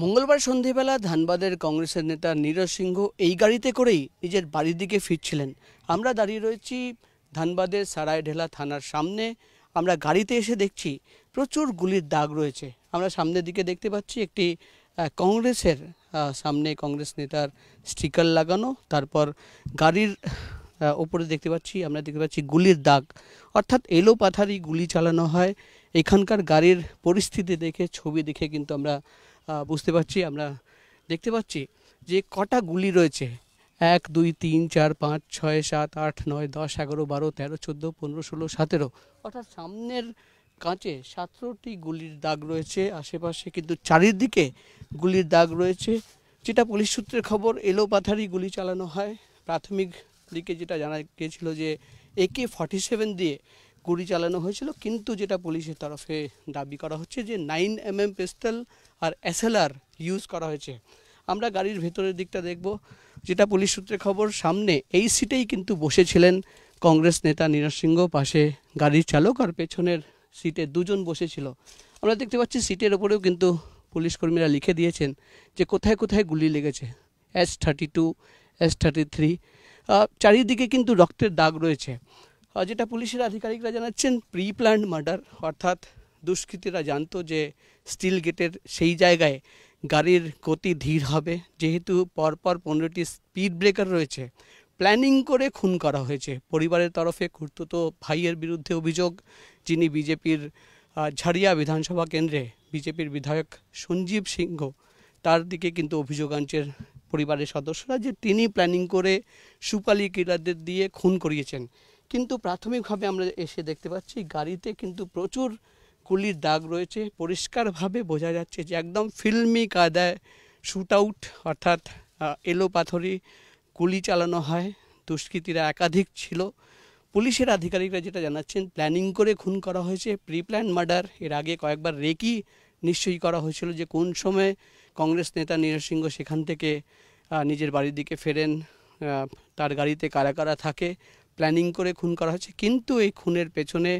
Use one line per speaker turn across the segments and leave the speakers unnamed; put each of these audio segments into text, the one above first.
মঙ্গলবার সন্ধেবেলা ধানবাদের কংগ্রেসের নেতা নীরজ সিংহ এই গাড়িতে করেই নিজের বাড়ির দিকে ফিরছিলেন। আমরা দাঁড়িয়ে রয়েছি ধানবাদের সারাইঢেলা থানার সামনে। আমরা গাড়িতে এসে দেখছি প্রচুর গুলির দাগ রয়েছে। আমরা সামনের দিকে দেখতে পাচ্ছি একটি কংগ্রেসের সামনে কংগ্রেস নেতার স্টিকার লাগানো, তারপর গাড়ির ওপরে দেখতে পাচ্ছি গুলির দাগ, অর্থাৎ এলোপাথারি গুলি চালানো হয়। এখানকার গাড়ির পরিস্থিতি দেখে, ছবি দেখে কিন্তু আমরা বুঝতে পারছি, আমরা দেখতে পাচ্ছি যে কটা গুলি রয়েছে। 1, 2, 3, 4, 5, 6, 7, 8, 9, 10, 11, 12, 13, 14, 15, 16, 17, অর্থাৎ সামনের কাঁচে 17টি গুলির দাগ রয়েছে। আশেপাশে কিন্তু চারিদিকে গুলির দাগ রয়েছে। যেটা পুলিশ সূত্রের খবর, এলোপাথারি গুলি চালানো হয়। প্রাথমিক দিকে যেটা জানা গিয়েছিল যে AK-47 দিয়ে গুলি চালানো হয়েছিল, কিন্তু যেটা পুলিশের তরফে দাবি করা হচ্ছে যে 9mm পিস্তল আর SLR ইউজ করা হয়েছে। আমরা গাড়ির ভেতরের দিকটা দেখব। যেটা পুলিশ সূত্রে খবর, সামনে এই সিটেই কিন্তু বসেছিলেন কংগ্রেস নেতা নীরজ সিংহ, পাশে গাড়ির চালক আর পেছনের সিটে দুজন বসেছিল। আমরা দেখতে পাচ্ছি সিটের ওপরেও কিন্তু পুলিশ কর্মীরা লিখে দিয়েছেন যে কোথায় কোথায় গুলি লেগেছে। S-32, S-33, চারিদিকে কিন্তু রক্তের দাগ রয়েছে। যেটা পুলিশের আধিকারিকরা জানাচ্ছেন, প্রি প্ল্যান্ড মার্ডার, অর্থাৎ দুষ্কৃতীরা জানতো যে স্টিল গেটের সেই জায়গায় গাড়ির গতি ধীর হবে, যেহেতু পরপর 15টি স্পিড ব্রেকার রয়েছে, প্ল্যানিং করে খুন করা হয়েছে। পরিবারের তরফে খুড়তুতো ভাইয়ের বিরুদ্ধে অভিযোগ, যিনি বিজেপির ঝাড়িয়া বিধানসভা কেন্দ্রে বিজেপির বিধায়ক সঞ্জীব সিংহ, তার দিকে কিন্তু অভিযোগ আনছেন পরিবারের সদস্যরা যে তিনি প্ল্যানিং করে সুপালি কিলারদের দিয়ে খুন করিয়েছেন। কিন্তু প্রাথমিকভাবে আমরা এসে দেখতে পাচ্ছি গাড়িতে কিন্তু প্রচুর গুলির দাগ রয়েছে। পরিষ্কারভাবে বোঝা যাচ্ছে যে একদম ফিল্মি কায়দায় শুট আউট, অর্থাৎ এলোপাথরি গুলি চালানো হয়। দুষ্কৃতীরা একাধিক ছিল। পুলিশের আধিকারিকরা যেটা জানাচ্ছেন, প্ল্যানিং করে খুন করা হয়েছে, প্রি প্ল্যান মার্ডার। এর আগে কয়েকবার রেকি নিশ্চয়ই করা হয়েছিল, যে কোন সময় কংগ্রেস নেতা নীরজ সিংহ সেখান থেকে নিজের বাড়ির দিকে ফেরেন, তার গাড়িতে কারা কারা থাকে, প্ল্যানিং করে খুন করা হয়েছে। কিন্তু এই খুনের পেছনে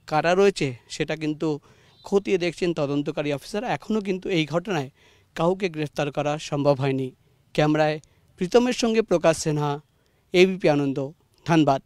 কারা রয়েছে সেটা কিন্তু খতিয়ে দেখছেন তদন্তকারী অফিসার। এখনও কিন্তু এই ঘটনায় কাউকে গ্রেফতার করা সম্ভব হয়নি। ক্যামেরায় প্রীতমের সঙ্গে প্রকাশ সিনহা, ABP আনন্দ, ধানবাদ।